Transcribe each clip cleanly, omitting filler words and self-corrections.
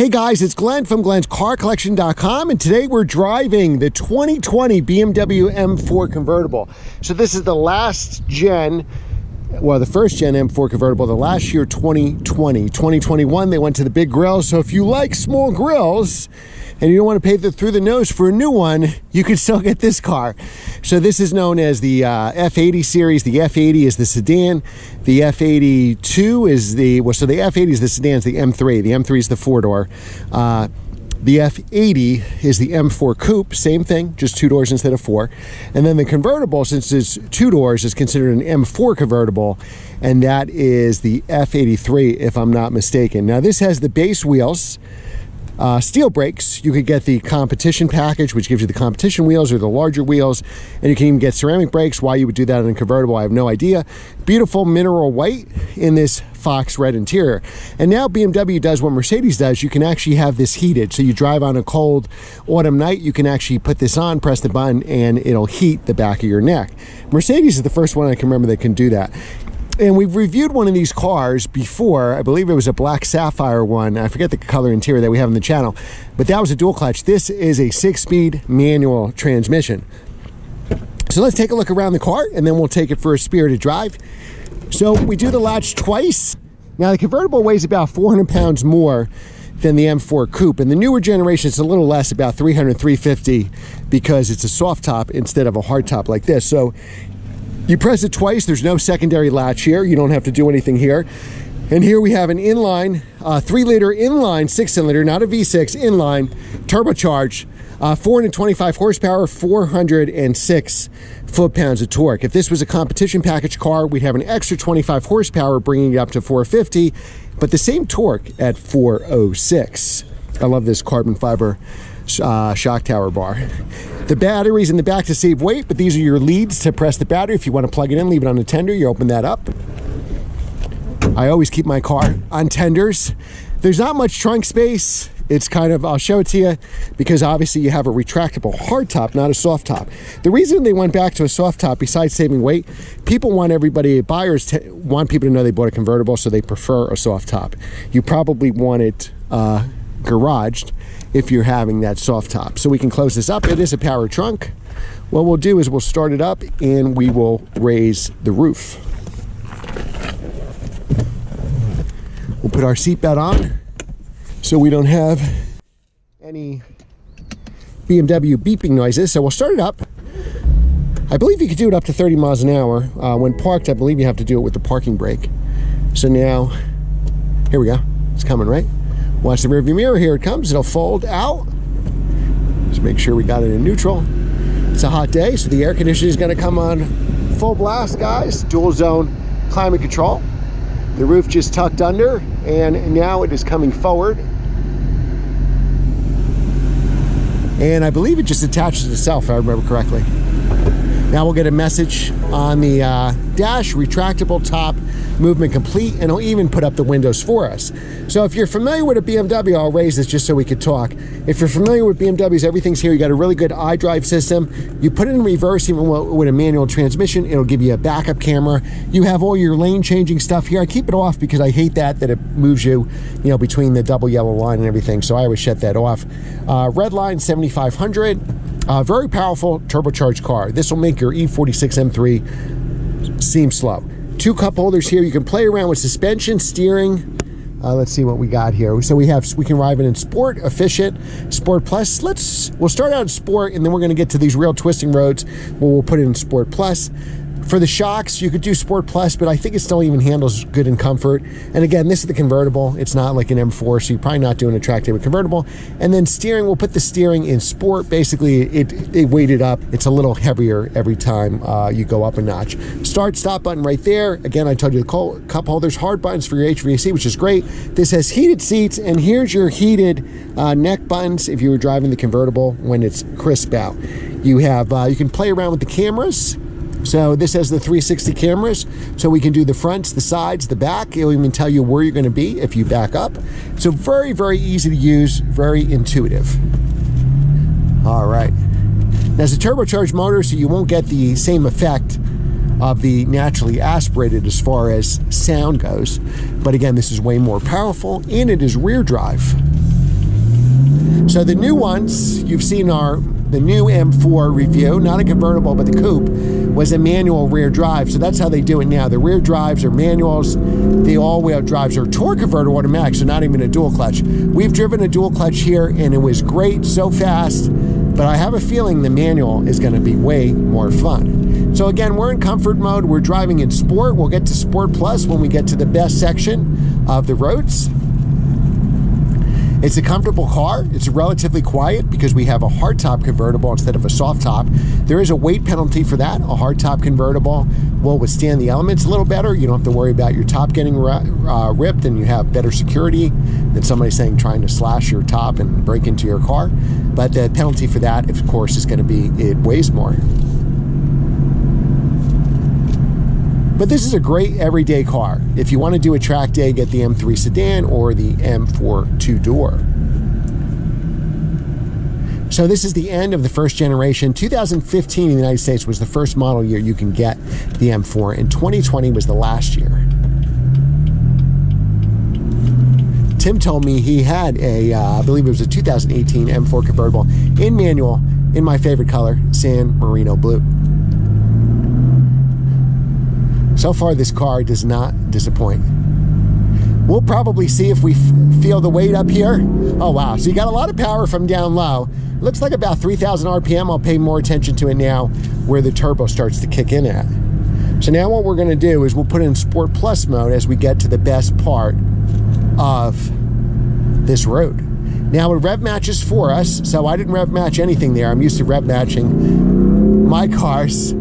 Hey guys, it's Glenn from glenscarcollection.com, and today we're driving the 2020 BMW M4 convertible. So this is the last gen, well, the first gen M4 convertible, the last year 2020. 2021, they went to the big grills. So if you like small grills and you don't want to pay through the nose for a new one, you can still get this car. So this is known as the F80 series. The F80 is the sedan. The F82 is the, well, so the F80 is the sedan, it's the M3. The M3 is the four-door. The F80 is the M4 Coupe, same thing, just 2 doors instead of 4. And then the convertible, since it's 2 doors, is considered an M4 convertible, and that is the F83, if I'm not mistaken. Now this has the base wheels, steel brakes. You could get the competition package, which gives you the competition wheels or the larger wheels, and you can even get ceramic brakes. Why you would do that in a convertible, I have no idea. Beautiful mineral white in this fox red interior. And now BMW does what Mercedes does. You can actually have this heated. So you drive on a cold autumn night, you can actually put this on, press the button, and it'll heat the back of your neck. Mercedes is the first one I can remember that can do that. And we've reviewed one of these cars before. I believe it was a black sapphire one. I forget the color interior that we have on the channel, but that was a dual clutch. This is a 6-speed manual transmission. So let's take a look around the car and then we'll take it for a spirited drive. So we do the latch twice. Now the convertible weighs about 400 pounds more than the M4 Coupe. And the newer generation, it's a little less, about 300, 350, because it's a soft top instead of a hard top like this. So you press it twice. There's no secondary latch here. You don't have to do anything here. And here we have an inline, 3-liter inline 6-cylinder, not a V6, inline, turbocharged, 425 horsepower, 406 foot-pounds of torque. If this was a competition package car, we'd have an extra 25 horsepower, bringing it up to 450, but the same torque at 406. I love this carbon fiber shock tower bar. The battery's in the back to save weight, but these are your leads to press the battery. If you want to plug it in, leave it on the tender, you open that up. I always keep my car on tenders. There's not much trunk space. It's kind of, I'll show it to you, because obviously you have a retractable hard top, not a soft top. The reason they went back to a soft top, besides saving weight, people want buyers want people to know they bought a convertible, so they prefer a soft top. You probably want it garaged if you're having that soft top. So we can close this up. It is a power trunk. What we'll do is we'll start it up and we will raise the roof. We'll put our seatbelt on so we don't have any BMW beeping noises. So we'll start it up. I believe you could do it up to 30 miles an hour. When parked, I believe you have to do it with the parking brake. So now, here we go. It's coming, right? Watch the rearview mirror. Here it comes. It'll fold out. Just make sure we got it in neutral. It's a hot day, so the air conditioning is going to come on full blast, guys. Dual zone climate control. The roof just tucked under, and now it is coming forward. And I believe it just attaches itself, if I remember correctly. Now we'll get a message on the dash, retractable top, movement complete, and it'll even put up the windows for us. So if you're familiar with a BMW, I'll raise this just so we could talk. If you're familiar with BMWs, everything's here. You got a really good Idrive system. You put it in reverse, even with a manual transmission, it'll give you a backup camera. You have all your lane changing stuff here. I keep it off because I hate that it moves you, between the double yellow line and everything. So I always shut that off. Red line 7500. Very powerful turbocharged car. This will make your E46 M3 seem slow. 2 cup holders here. You can play around with suspension, steering. Let's see what we got here. So we can drive it in Sport, Efficient, Sport Plus. We'll start out in Sport, and then we're going to get to these real twisting roads where we'll put it in Sport Plus. For the shocks, you could do Sport Plus, but I think it still even handles good in comfort. And again, this is the convertible. It's not like an M4, so you're probably not doing a track day with convertible. And then steering, we'll put the steering in Sport. Basically, it weighted up. It's a little heavier every time you go up a notch. Start, stop button right there. Again, I told you the cup holders, hard buttons for your HVAC, which is great. This has heated seats, and here's your heated neck buttons if you were driving the convertible when it's crisp out. You have, you can play around with the cameras. So this has the 360 cameras, so we can do the fronts, the sides, the back. It'll even tell you where you're going to be if you back up. So very, very easy to use, very intuitive. All right. Now it's a turbocharged motor, so you won't get the same effect of the naturally aspirated as far as sound goes. But again, this is way more powerful, and it is rear drive. So the new ones, you've seen the new M4 review, not a convertible, but the coupe, was a manual rear drive. So that's how they do it now. The rear drives are manuals. The all-wheel drives are torque converter automatic, so not even a dual clutch. We've driven a dual clutch here, and it was great, so fast, but I have a feeling the manual is going to be way more fun. So again, we're in comfort mode. We're driving in sport. We'll get to Sport Plus when we get to the best section of the roads. It's a comfortable car. It's relatively quiet because we have a hardtop convertible instead of a soft top. There is a weight penalty for that. A hardtop convertible will withstand the elements a little better. You don't have to worry about your top getting ripped, and you have better security than somebody saying trying to slash your top and break into your car. But the penalty for that, of course, is going to be it weighs more. But this is a great everyday car. If you want to do a track day, get the M3 sedan or the M4 two-door. So this is the end of the first generation. 2015 in the United States was the first model year you can get the M4, and 2020 was the last year. Tim told me he had a, I believe it was a 2018 M4 convertible in manual in my favorite color, San Marino blue. So far, this car does not disappoint. We'll probably see if we feel the weight up here. Oh, wow. So you got a lot of power from down low. Looks like about 3,000 RPM. I'll pay more attention to it now where the turbo starts to kick in at. So now what we're going to do is we'll put in Sport Plus mode as we get to the best part of this road. Now, it rev matches for us, so I didn't rev match anything there. I'm used to rev matching my cars.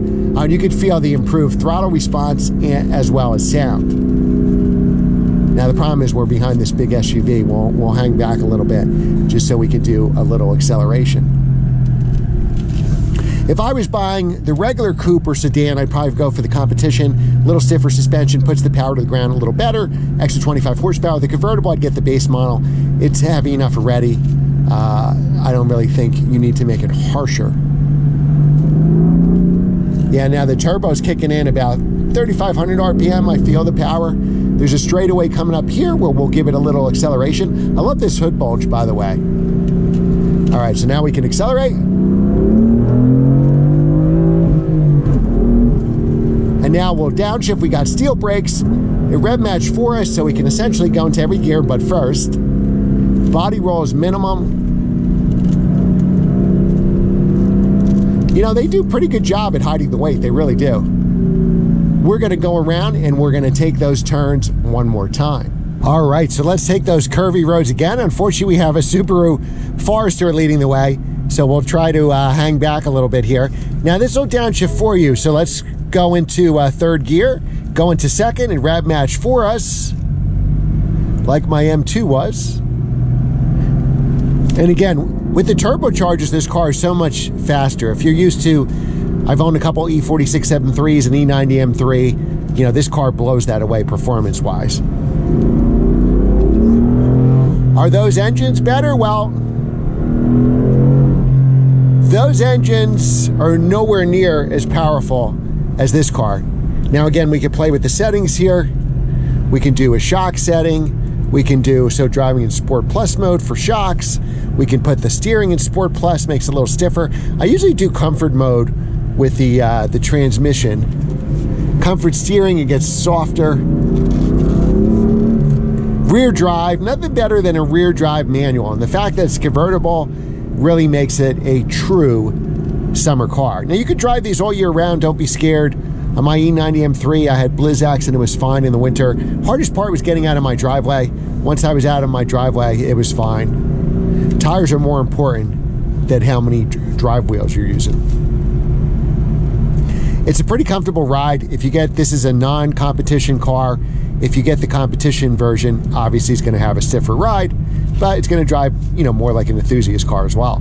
You could feel the improved throttle response as well as sound. Now the problem is we're behind this big SUV. We'll hang back a little bit just so we can do a little acceleration. If I was buying the regular coupe or sedan, I'd probably go for the competition. A little stiffer suspension, puts the power to the ground a little better. Extra 25 horsepower. The convertible, I'd get the base model. It's heavy enough already. I don't really think you need to make it harsher. Yeah, now the turbo's kicking in about 3,500 RPM. I feel the power. There's a straightaway coming up here where we'll give it a little acceleration. I love this hood bulge, by the way. All right, so now we can accelerate. And now we'll downshift. We got steel brakes. It rev matched for us, so we can essentially go into every gear but first. Body roll is minimum. You know, they do a pretty good job at hiding the weight. They really do. We're going to go around and we're going to take those turns one more time. All right, so let's take those curvy roads again. Unfortunately, we have a Subaru Forester leading the way, so we'll try to hang back a little bit here. Now, this will downshift for you, so let's go into third gear, go into second, and rev match for us, like my M2 was. And again, with the turbochargers, this car is so much faster. If you're used to, I've owned a couple E46 7.3s and E90 M3, you know, this car blows that away performance-wise. Are those engines better? Well, those engines are nowhere near as powerful as this car. Now, again, we can play with the settings here. We can do a shock setting. We can do, so driving in Sport Plus mode for shocks. We can put the steering in Sport Plus, makes it a little stiffer. I usually do comfort mode with the transmission. Comfort steering, it gets softer. Rear drive, nothing better than a rear drive manual. And the fact that it's convertible really makes it a true summer car. Now, you could drive these all year round, don't be scared. On my E90 M3, I had Blizzaks and it was fine in the winter. Hardest part was getting out of my driveway. Once I was out of my driveway, it was fine. Tires are more important than how many drive wheels you're using. It's a pretty comfortable ride. If you get, this is a non-competition car. If you get the competition version, obviously it's going to have a stiffer ride, but it's going to drive, you know, more like an enthusiast car as well.